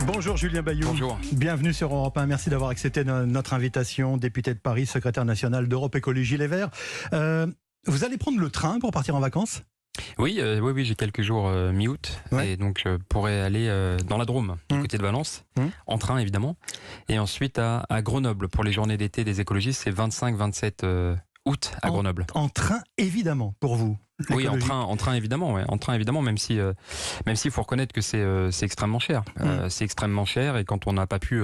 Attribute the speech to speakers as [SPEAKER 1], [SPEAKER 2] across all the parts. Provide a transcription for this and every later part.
[SPEAKER 1] Bonjour Julien Bayou.
[SPEAKER 2] Bonjour.
[SPEAKER 1] Bienvenue sur Europe 1. Merci d'avoir accepté notre invitation. Député de Paris, secrétaire national d'Europe Écologie Les Verts. Vous allez prendre le train pour partir en vacances ?
[SPEAKER 2] Oui, j'ai quelques jours mi-août.
[SPEAKER 1] Ouais.
[SPEAKER 2] Et donc je pourrais aller dans la Drôme, du côté de Valence, en train évidemment. Et ensuite à Grenoble pour les journées d'été des écologistes. C'est 25-27 août à Grenoble.
[SPEAKER 1] En train, évidemment, pour vous.
[SPEAKER 2] Oui, en train évidemment, ouais. En train évidemment, même si faut reconnaître que c'est extrêmement cher. C'est extrêmement cher et quand on n'a pas pu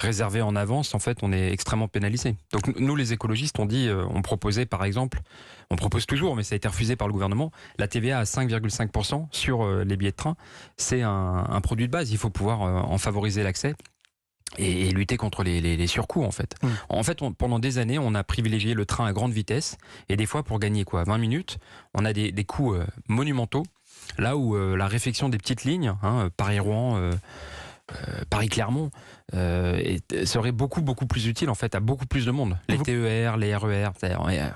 [SPEAKER 2] réserver en avance, en fait, on est extrêmement pénalisé. Donc nous, les écologistes, on proposait par exemple, on propose toujours, mais ça a été refusé par le gouvernement, la TVA à 5,5% sur les billets de train. C'est un produit de base. Il faut pouvoir en favoriser l'accès. Et lutter contre les surcoûts en fait. En fait, pendant des années, on a privilégié le train à grande vitesse et des fois pour gagner 20 minutes, on a des coûts monumentaux. Là où la réfection des petites lignes, Paris-Rouen, Paris-Clermont, serait beaucoup plus utile en fait à beaucoup plus de monde. Les TER, les RER,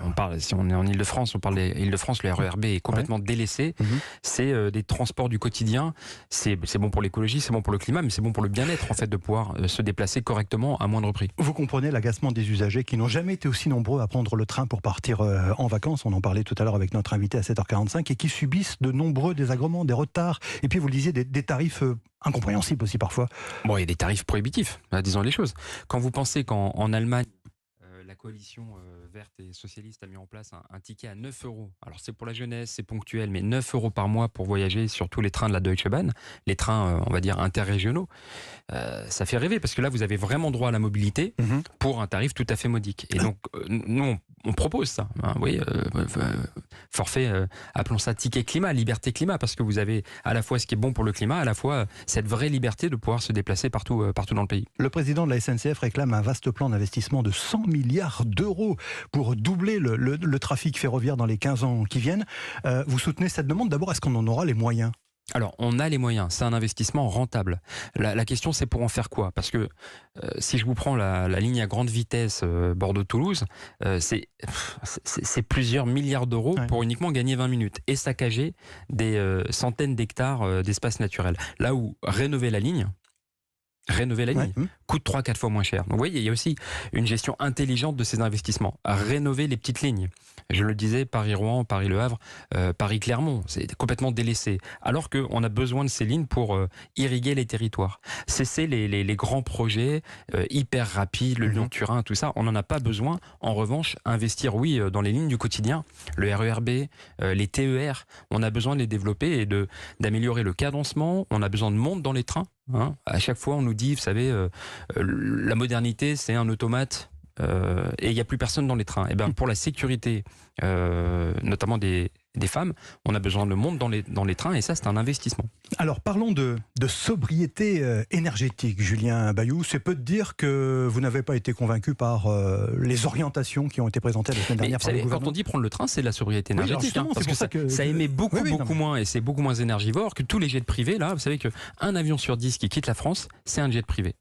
[SPEAKER 2] on parle, si on est en Île-de-France, on parle d'Île-de-France, le RER B est complètement délaissé. C'est des transports du quotidien. C'est bon pour l'écologie, c'est bon pour le climat, mais c'est bon pour le bien-être en fait de pouvoir se déplacer correctement à moindre prix.
[SPEAKER 1] Vous comprenez l'agacement des usagers qui n'ont jamais été aussi nombreux à prendre le train pour partir en vacances. On en parlait tout à l'heure avec notre invité à 7h45 et qui subissent de nombreux désagréments, des retards et puis vous le disiez des tarifs incompréhensibles aussi parfois.
[SPEAKER 2] Bon, il y a des tarifs prohibitifs, disons les choses. Quand vous pensez qu'en Allemagne, la coalition verte et socialiste a mis en place un ticket à 9 €. Alors c'est pour la jeunesse, c'est ponctuel, mais 9 € par mois pour voyager sur tous les trains de la Deutsche Bahn, les trains, on va dire, interrégionaux. Ça fait rêver parce que là, vous avez vraiment droit à la mobilité pour un tarif tout à fait modique. Et donc, nous, on propose ça. Vous voyez, forfait, appelons ça ticket climat, liberté climat, parce que vous avez à la fois ce qui est bon pour le climat, à la fois cette vraie liberté de pouvoir se déplacer partout dans le pays.
[SPEAKER 1] Le président de la SNCF réclame un vaste plan d'investissement de 100 milliards d'euros pour doubler le trafic ferroviaire dans les 15 ans qui viennent. Vous soutenez cette demande. D'abord, est-ce qu'on en aura les moyens ?
[SPEAKER 2] Alors, on a les moyens, c'est un investissement rentable. La question, c'est pour en faire quoi ? Parce que si je vous prends la ligne à grande vitesse Bordeaux-Toulouse, c'est plusieurs milliards d'euros pour uniquement gagner 20 minutes et saccager des centaines d'hectares d'espace naturel. Là où rénover la ligne coûte 3-4 fois moins cher. Donc vous voyez, il y a aussi une gestion intelligente de ces investissements. À rénover les petites lignes. Je le disais, Paris-Rouen, Paris-Le Havre, Paris-Clermont, c'est complètement délaissé. Alors qu'on a besoin de ces lignes pour irriguer les territoires. Cesser les grands projets hyper rapides, le Lyon-Turin, tout ça, on n'en a pas besoin. En revanche, investir, oui, dans les lignes du quotidien, le RER B, les TER, on a besoin de les développer et d'améliorer le cadencement. On a besoin de monde dans les trains. À chaque fois, on nous dit, vous savez, la modernité, c'est un automate et il n'y a plus personne dans les trains. Et bien, pour la sécurité, notamment des femmes, on a besoin de monde dans les trains et ça, c'est un investissement.
[SPEAKER 1] Alors, parlons de sobriété énergétique, Julien Bayou. C'est peu de dire que vous n'avez pas été convaincu par les orientations qui ont été présentées la semaine dernière par le gouvernement.
[SPEAKER 2] Quand on dit prendre le train, c'est de la sobriété énergétique.
[SPEAKER 1] Oui,
[SPEAKER 2] parce que ça émet beaucoup moins et c'est beaucoup moins énergivore que tous les jets privés. Là, vous savez qu'un avion sur 10 qui quitte la France, c'est un jet privé.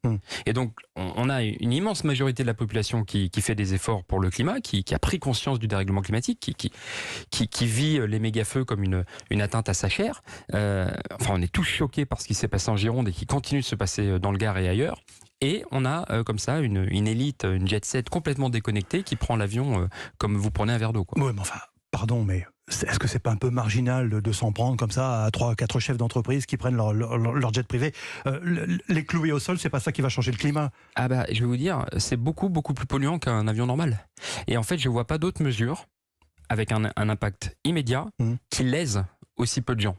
[SPEAKER 2] Et donc, on a une immense majorité de la population qui fait des efforts pour le climat, qui a pris conscience du dérèglement climatique, qui vit les méga-feux comme une atteinte à sa chair. On est tous choqués par ce qui s'est passé en Gironde et qui continue de se passer dans le Gard et ailleurs. Et on a comme ça une élite, une jet set complètement déconnectée qui prend l'avion comme vous prenez un verre d'eau.
[SPEAKER 1] Oui, mais enfin, pardon, mais est-ce que c'est pas un peu marginal de s'en prendre comme ça à 3-4 chefs d'entreprise qui prennent leur jet privé ? Les clouer au sol, c'est pas ça qui va changer le climat.
[SPEAKER 2] Ah bah, je vais vous dire, c'est beaucoup plus polluant qu'un avion normal. Et en fait, je vois pas d'autres mesures avec un impact immédiat qui lèse aussi peu de gens.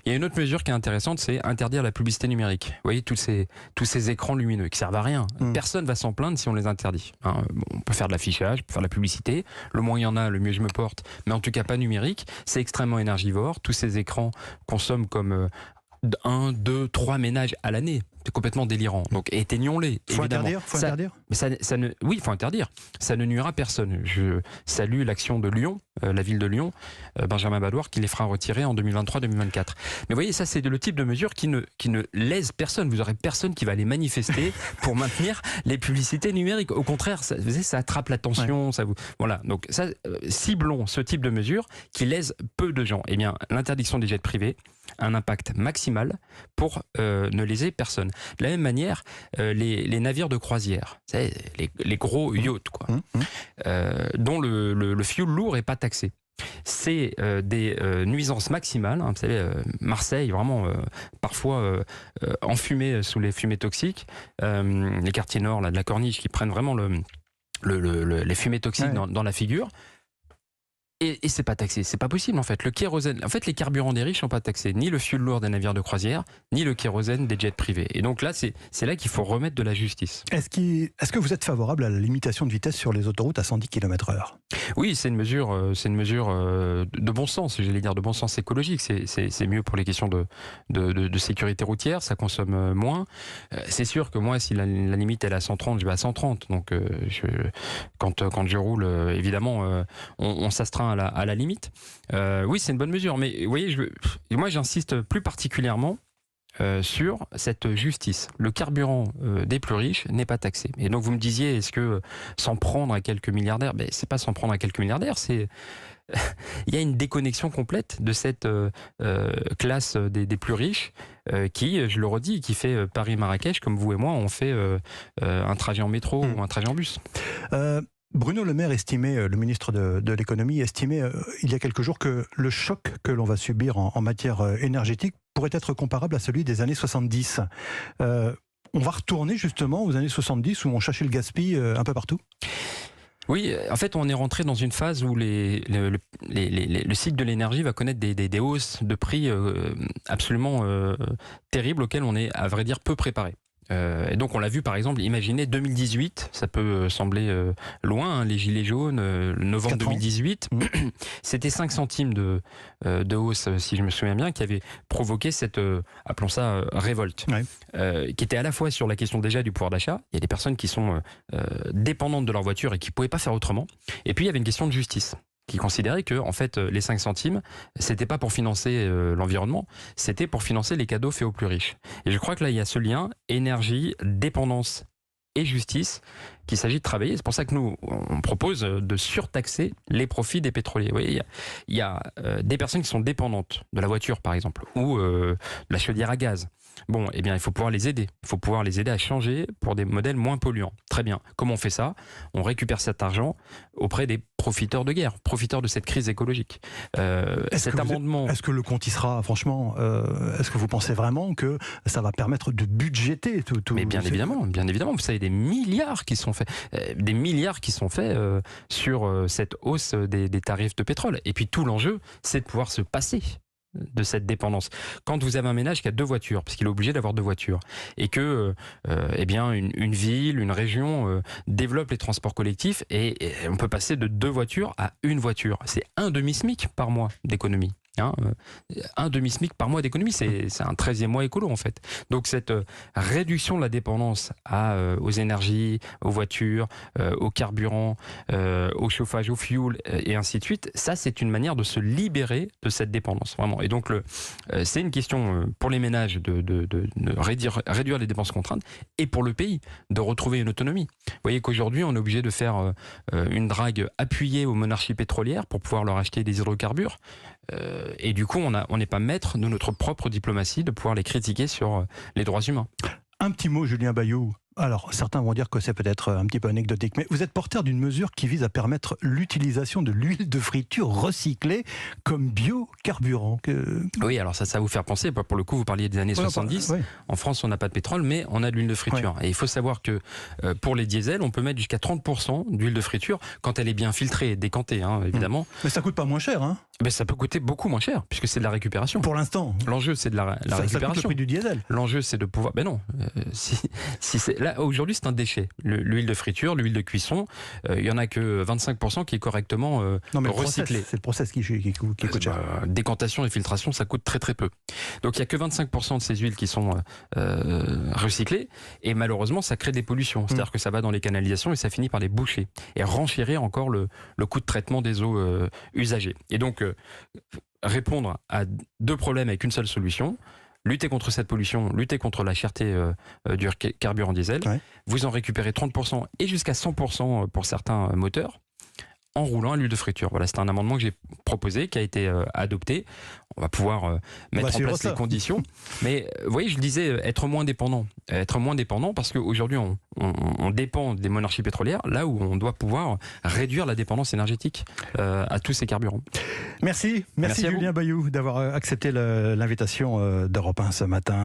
[SPEAKER 2] Il y a une autre mesure qui est intéressante, c'est interdire la publicité numérique. Vous voyez, tous ces écrans lumineux qui servent à rien. Personne va s'en plaindre si on les interdit. On peut faire de l'affichage, on peut faire de la publicité. Le moins il y en a, le mieux je me porte. Mais en tout cas, pas numérique. C'est extrêmement énergivore. Tous ces écrans consomment comme 1, 2, 3 ménages à l'année. C'est complètement délirant. Donc éteignons-les.
[SPEAKER 1] Faut interdire.
[SPEAKER 2] Oui, il faut interdire. Ça ne nuira à personne. Je salue l'action de Lyon, la ville de Lyon, Benjamin Badoir, qui les fera retirer en 2023-2024. Mais vous voyez, ça c'est le type de mesure qui ne lèse personne. Vous aurez personne qui va aller manifester pour maintenir les publicités numériques. Au contraire, ça attrape l'attention. Voilà. Donc ciblons ce type de mesure qui lèse peu de gens. Eh bien, l'interdiction des jets privés, un impact maximal pour ne léser personne. De la même manière, les navires de croisière, vous savez, les gros yachts, quoi, dont le fuel lourd n'est pas taxé. C'est des nuisances maximales. Hein, vous savez, Marseille, vraiment, parfois enfumé sous les fumées toxiques. Les quartiers nord là, de la Corniche qui prennent vraiment les fumées toxiques dans la figure. Et c'est pas taxé, c'est pas possible en fait. Le kérosène, en fait, les carburants des riches sont pas taxés, ni le fioul lourd des navires de croisière, ni le kérosène des jets privés. Et donc là, c'est là qu'il faut remettre de la justice.
[SPEAKER 1] Est-ce que vous êtes favorable à la limitation de vitesse sur les autoroutes à 110 km/h ?
[SPEAKER 2] Oui, c'est une mesure de bon sens, j'allais dire de bon sens écologique. C'est mieux pour les questions de sécurité routière, ça consomme moins. C'est sûr que moi, si la limite elle est à 130, je vais à 130. Donc quand je roule, évidemment, on s'astreint à la limite. Oui, c'est une bonne mesure, mais vous voyez, moi j'insiste plus particulièrement sur cette justice. Le carburant des plus riches n'est pas taxé. Et donc vous me disiez, est-ce que s'en prendre à quelques milliardaires, c'est pas s'en prendre à quelques milliardaires, c'est il y a une déconnexion complète de cette classe des plus riches qui, je le redis, qui fait Paris-Marrakech comme vous et moi, on fait un trajet en métro ou un trajet en bus.
[SPEAKER 1] Bruno Le Maire estimait, le ministre de l'économie estimait il y a quelques jours que le choc que l'on va subir en matière énergétique pourrait être comparable à celui des années 70. On va retourner justement aux années 70 où on cherchait le gaspille un peu partout ?
[SPEAKER 2] Oui, en fait, on est rentré dans une phase où le cycle de l'énergie va connaître des hausses de prix absolument terribles auxquelles on est, à vrai dire, peu préparé. Et donc on l'a vu par exemple, imaginez 2018, ça peut sembler loin, hein, les gilets jaunes, novembre 2018, c'était 5 centimes de hausse, si je me souviens bien, qui avait provoqué cette, appelons ça, révolte, qui était à la fois sur la question déjà du pouvoir d'achat, il y a des personnes qui sont dépendantes de leur voiture et qui ne pouvaient pas faire autrement, et puis il y avait une question de justice, qui considérait que en fait les 5 centimes c'était pas pour financer l'environnement, c'était pour financer les cadeaux faits aux plus riches. Et je crois que là il y a ce lien énergie, dépendance et justice qu'il s'agit de travailler. C'est pour ça que nous on propose de surtaxer les profits des pétroliers. Vous voyez, il y a des personnes qui sont dépendantes de la voiture par exemple ou de la chaudière à gaz. Bon, eh bien, il faut pouvoir les aider. Il faut pouvoir les aider à changer pour des modèles moins polluants. Très bien. Comment on fait ça ? On récupère cet argent auprès des profiteurs de guerre, profiteurs de cette crise écologique. Cet amendement...
[SPEAKER 1] Est-ce que le compte y sera, franchement, est-ce que vous pensez vraiment que ça va permettre de budgéter tout
[SPEAKER 2] Mais bien évidemment. Vous savez, des milliards qui sont faits sur cette hausse des tarifs de pétrole. Et puis tout l'enjeu, c'est de pouvoir se passer de cette dépendance. Quand vous avez un ménage qui a 2 voitures, parce qu'il est obligé d'avoir 2 voitures, et que eh bien une ville, une région développe les transports collectifs, et on peut passer de 2 voitures à 1 voiture. C'est un demi-SMIC par mois d'économie. Un demi-SMIC par mois d'économie, c'est un 13e mois écolo en fait. Donc cette réduction de la dépendance aux énergies, aux voitures, au carburant, au chauffage, au fuel et ainsi de suite, ça c'est une manière de se libérer de cette dépendance vraiment. Et donc c'est une question pour les ménages de réduire les dépenses contraintes et pour le pays de retrouver une autonomie. Vous voyez qu'aujourd'hui on est obligé de faire une drague appuyée aux monarchies pétrolières pour pouvoir leur acheter des hydrocarbures. Et du coup, on n'est pas maître de notre propre diplomatie de pouvoir les critiquer sur les droits humains.
[SPEAKER 1] Un petit mot, Julien Bayou. Alors, certains vont dire que c'est peut-être un petit peu anecdotique, mais vous êtes porteur d'une mesure qui vise à permettre l'utilisation de l'huile de friture recyclée comme biocarburant.
[SPEAKER 2] Oui, alors ça va vous faire penser, pour le coup, vous parliez des années 70. Oui. En France, on n'a pas de pétrole, mais on a de l'huile de friture. Oui. Et il faut savoir que pour les diesels, on peut mettre jusqu'à 30% d'huile de friture quand elle est bien filtrée et décantée, évidemment.
[SPEAKER 1] Mais ça coûte pas moins cher, hein ?
[SPEAKER 2] Mais ça peut coûter beaucoup moins cher, puisque c'est de la récupération.
[SPEAKER 1] Pour l'instant.
[SPEAKER 2] L'enjeu, c'est de la récupération. Ça coûte le
[SPEAKER 1] prix du diesel.
[SPEAKER 2] L'enjeu, c'est de pouvoir... Ben non, là, aujourd'hui, c'est un déchet. L'huile de friture, l'huile de cuisson, il y en a que 25% qui est correctement recyclé.
[SPEAKER 1] C'est le process qui coûte cher.
[SPEAKER 2] Décantation et filtration, ça coûte très très peu. Donc il n'y a que 25% de ces huiles qui sont recyclées, et malheureusement, ça crée des pollutions. C'est-à-dire que ça va dans les canalisations et ça finit par les boucher et renchérir encore le coût de traitement des eaux usagées. Et donc, répondre à 2 problèmes avec une seule solution: lutter contre cette pollution, lutter contre la cherté du carburant diesel. Ouais. Vous en récupérez 30% et jusqu'à 100% pour certains moteurs. en roulant à l'huile de friture. Voilà, c'est un amendement que j'ai proposé, qui a été adopté. On va pouvoir mettre en place les conditions. Mais vous voyez, je le disais, être moins dépendant. Être moins dépendant parce qu'aujourd'hui, on dépend des monarchies pétrolières, là où on doit pouvoir réduire la dépendance énergétique à tous ces carburants.
[SPEAKER 1] Merci Julien Bayou d'avoir accepté l'invitation d'Europe 1 ce matin.